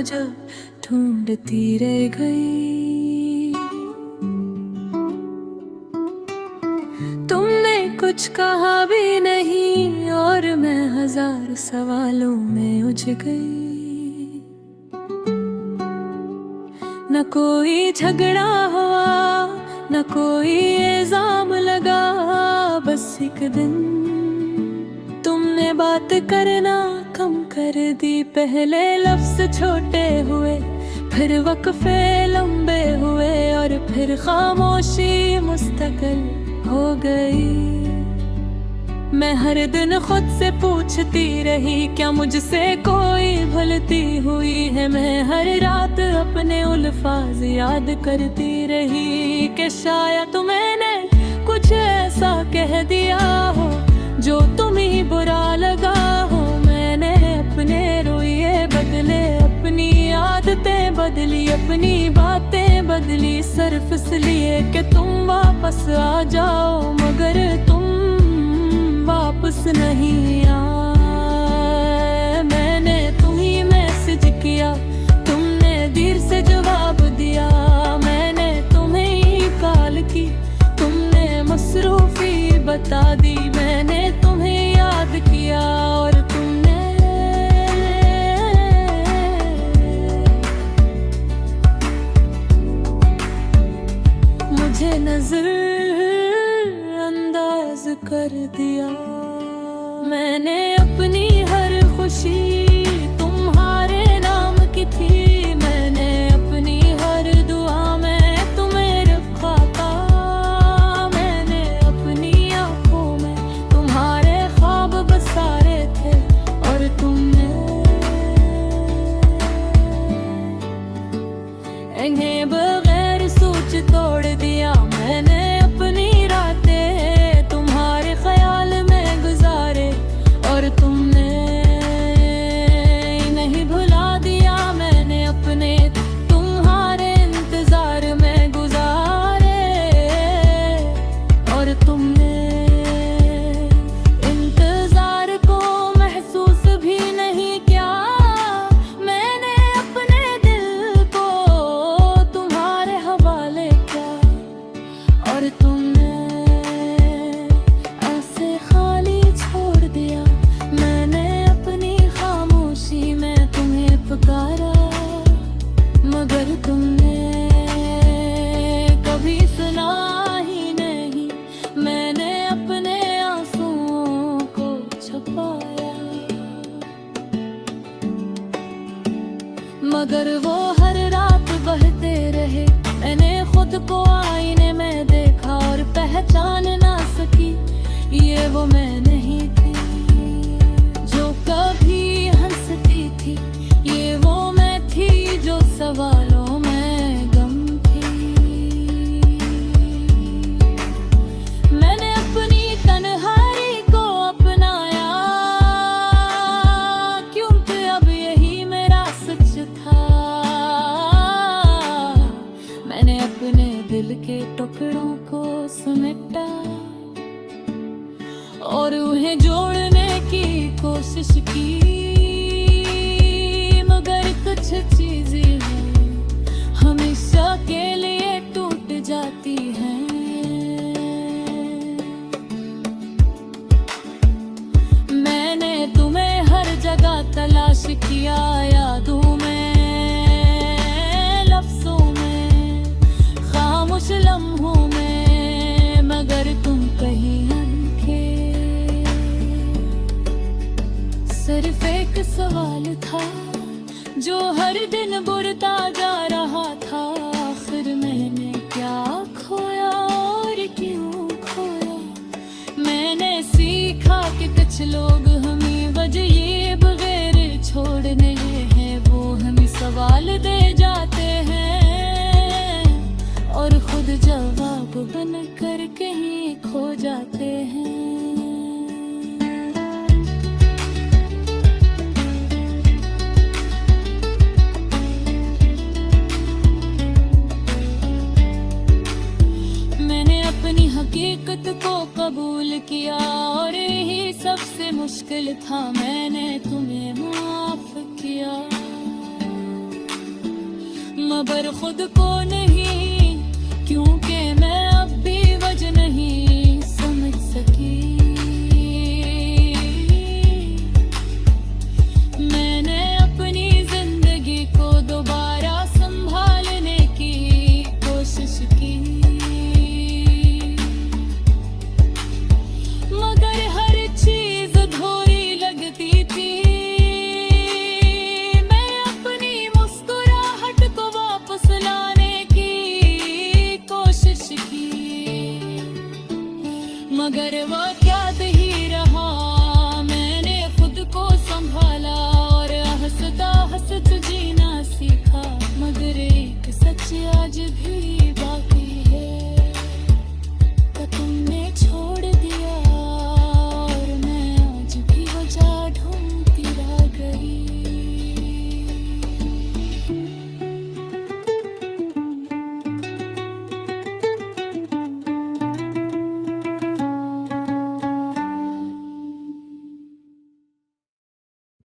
जब ढूंढती रह गई। तुमने कुछ कहा भी नहीं और मैं हजार सवालों में उलझ गई। न कोई झगड़ा हुआ न कोई इल्जाम लगा, बस एक दिन तुमने बात करना कम कर दी। पहले लफ्ज छोटे हुए, फिर वक्फे लंबे हुए और फिर खामोशी मुस्तकिल हो गई। मैं हर दिन खुद से पूछती रही, क्या मुझसे कोई भूलती हुई है। मैं हर रात अपने अल्फाज याद करती रही कि शायद मैंने कुछ ऐसा कह दिया हो जो तुम्हें बुरा लगा हो। मैंने अपने रोये बदले, अपनी आदतें बदली, अपनी बातें बदली, सिर्फ इसलिए कि तुम वापस आ जाओ। मगर तुम वापस नहीं आए। मैंने तुम्हें मैसेज किया, तुमने देर से जवाब दिया। मैंने तुम्हें ही कॉल की, तुमने मसरूफी बता दी। मैंने तुम्हें याद किया और तुमने मुझे नजरअंदाज कर दिया। मैंने अपनी हर खुशी तुम्हारे नाम की थी। मैंने अपनी हर दुआ में तुम्हें रखा था। मैंने अपनी आंखों में तुम्हारे ख्वाब बसारे थे और तुमने इन्हें बगैर सोच तोड़ दिया। मैंने अपनी रातें तुम्हारे ख्याल में गुजारे और तुमने नहीं भुला दिया। मैंने अपने तुम्हारे इंतजार में गुजारे और तुमने इंतजार को महसूस भी नहीं किया। मैंने अपने दिल को तुम्हारे हवाले किया और तुमने ऐसे खाली छोड़ दिया। मैंने अपनी खामोशी में तुम्हें पुकारा, मगर तुमने कभी सुना ही नहीं। मैंने अपने आंसुओं को छुपाया, मगर वो हर रात बहते रहे। मैंने खुद को आईने में देखा और पहचान ना सकी, ये वो मैं नहीं थी जो कभी हंसती थी। ये वो मैं थी जो सवालों में गम थी। मैंने अपनी तन्हाई को अपनाया, क्योंकि अब यही मेरा सच था। मैंने अपने दिल के टुकड़ों को समेटा और उन्हें जोड़ने की कोशिश की, मगर कुछ चीजें हैं हमेशा के लिए टूट जाती हैं। मैंने तुम्हें हर जगह तलाश किया, यादों में, लफ्जों में, खामोश लम्हों में, मगर तुम कहीं सिर्फ एक सवाल था जो हर दिन बुरता जा रहा था। आखिर मैंने क्या खोया और क्यों खोया। मैंने सीखा कि कुछ लोग हमें वजह बगैर छोड़ने हैं, वो हमें सवाल दे जाते हैं और खुद जवाब बन कर कहीं खो जाते हैं। हकीकत को कबूल किया और यही सबसे मुश्किल था। मैंने तुम्हें माफ किया। खबर खुद को नहीं, क्योंकि मैं अब भी वजह नहीं समझ सकी। मैंने अपनी जिंदगी को दोबारा संभालने की कोशिश की, मगर हर चीज अधूरी लगती थी। मैं अपनी मुस्कुराहट को वापस लाने की कोशिश की, मगर वक्त याद ही रहा। मैंने खुद को संभाला और हंसता हंसता जीना सीखा, मगर एक सच आज भी